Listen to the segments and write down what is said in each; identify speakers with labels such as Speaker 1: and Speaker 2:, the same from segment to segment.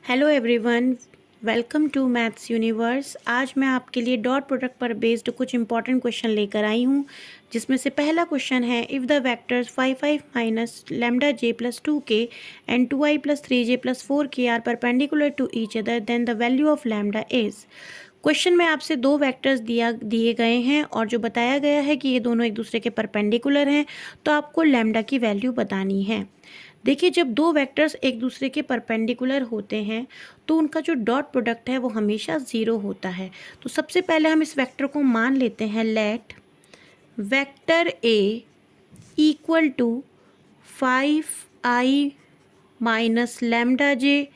Speaker 1: Hello everyone, welcome to maths universe. आज मैं आपके लिए डॉट प्रोडक्ट पर बेस्ड कुछ इंपॉर्टेंट क्वेश्चन लेकर आई हूँ, जिसमें से पहला क्वेश्चन है if the vectors 5 minus lambda j plus 2k and 2i plus 3j plus 4k are perpendicular to each other then the value of lambda is. Question में आपसे दो वेक्टर्स दिए गए हैं और जो बताया गया है कि ये दोनों एक दूसरे के परपेंडिकुलर हैं, तो आपको लैम्डा की वैल्यू बतानी है। देखिए, जब दो वेक्टर्स एक दूसरे के परपेंडिकुलर होते हैं तो उनका जो डॉट प्रोडक्ट है वो हमेशा ज़ीरो होता है। तो सबसे पहले हम इस वेक्टर को मान लेते हैं, let vector A equal to 5i minus lambda j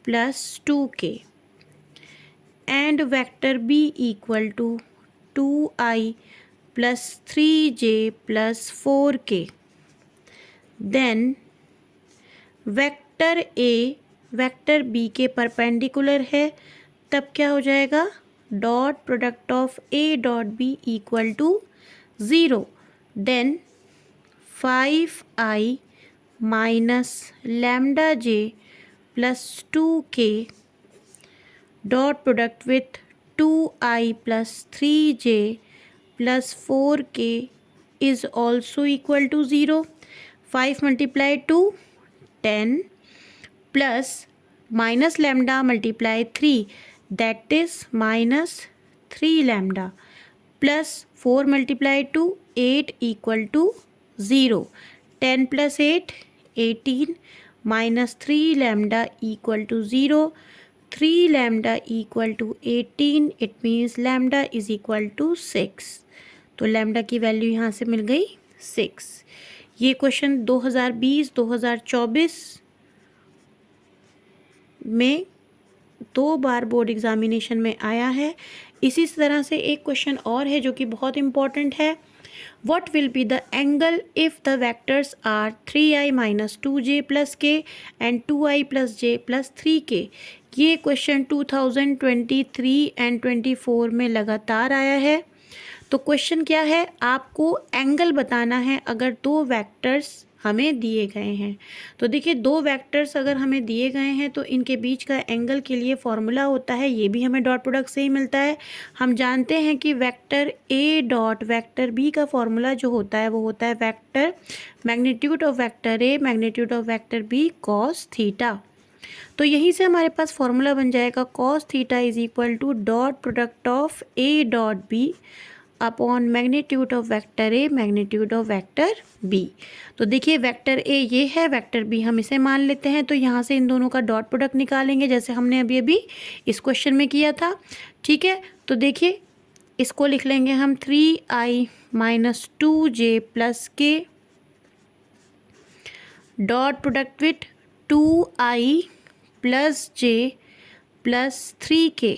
Speaker 1: plus 2k and vector B equal to 2i plus 3j plus 4k। Then vector A vector B के परपेंडिकुलर है, तब क्या हो जाएगा, dot product of A dot B equal to 0। Then 5i minus lambda j plus 2k dot product with 2i plus 3j plus 4k is also equal to 0। 5 multiply 2 10 plus minus lambda multiply 3, that is minus 3 lambda plus 4 multiply 2 8 equal to 0। 10 plus 8 18 minus 3 lambda equal to 0। 3 lambda equal to 18, it means lambda is equal to 6। तो lambda की value यहाँ से मिल गई 6। ये question 2020-2024 में 2 बार board examination में आया है। इसी तरह से एक क्वेश्चन और है जो कि बहुत इम्पॉर्टेंट है, what will be the angle if the vectors are 3i minus 2j plus k and 2i plus j plus 3k। ये क्वेश्चन 2023 एंड 24 में लगातार आया है। तो क्वेश्चन क्या है, आपको एंगल बताना है अगर दो वेक्टर्स हमें दिए गए हैं। तो देखिए, दो वेक्टर्स अगर हमें दिए गए हैं तो इनके बीच का एंगल के लिए फॉर्मूला होता है, ये भी हमें डॉट प्रोडक्ट से ही मिलता है। हम जानते हैं कि vector A dot vector B का फॉर्मूला जो होता है वो होता है vector magnitude of vector A magnitude of vector B cos theta. तो यहीं से हमारे पास फॉर्मूला बन जाएगा cos theta is equal to dot product of A dot B upon magnitude of vector A magnitude of vector B. तो देखिए, vector A ये है, वेक्टर बी हम इसे मान लेते हैं। तो यहाँ से इन दोनों का डॉट प्रोडक्ट निकालेंगे, जैसे हमने अभी अभी इस क्वेश्चन में किया था। ठीक है, तो देखिए इसको लिख लेंगे हम 3i माइनस 2j प्लस के dot product with 2i plus j plus 3k,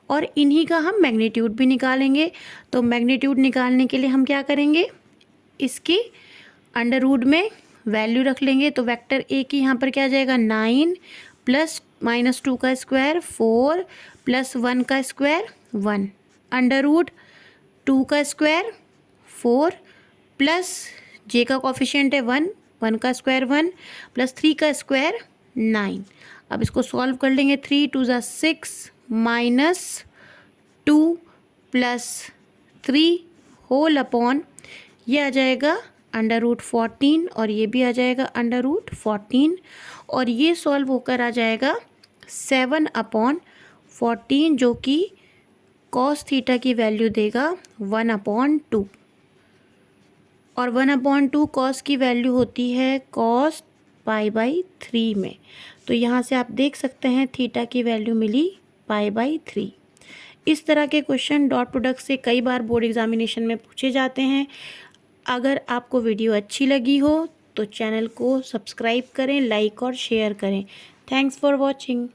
Speaker 1: और इन्हीं का हम मैग्नीट्यूड भी निकालेंगे। तो मैग्नीट्यूड निकालने के लिए हम क्या करेंगे, इसकी अंडर रूट में वैल्यू रख लेंगे। तो वेक्टर ए की यहाँ पर क्या आ जाएगा, 9 प्लस माइनस 2 का स्क्वायर 4 प्लस 1 का स्क्वायर 1 अंडर रूट 2 का स्क्वायर 4 प्लस जे का कॉफिशिएंट है 1 1 का स्क्वायर 1 प्लस 3 का स्क्वायर 9। अब इसको सॉल्व कर लेंगे, 3 2 ज़ा 6 माइनस 2 प्लस 3 होल अपॉन ये आ जाएगा अंडर रूट 14 और ये भी आ जाएगा अंडर रूट 14, और ये सॉल्व होकर आ जाएगा 7 अपॉन 14, जो कि कॉस थीटा की वैल्यू देगा 1 अपॉन 2, और 1 अपॉन 2 कॉस की वैल्यू होती है कॉस π/3 में। तो यहाँ से आप देख सकते हैं थीटा की वैल्यू मिली π/3। इस तरह के क्वेश्चन डॉट प्रोडक्ट से कई बार बोर्ड एग्जामिनेशन में पूछे जाते हैं। अगर आपको वीडियो अच्छी लगी हो तो चैनल को सब्सक्राइब करें, लाइक और शेयर करें। Thanks for watching.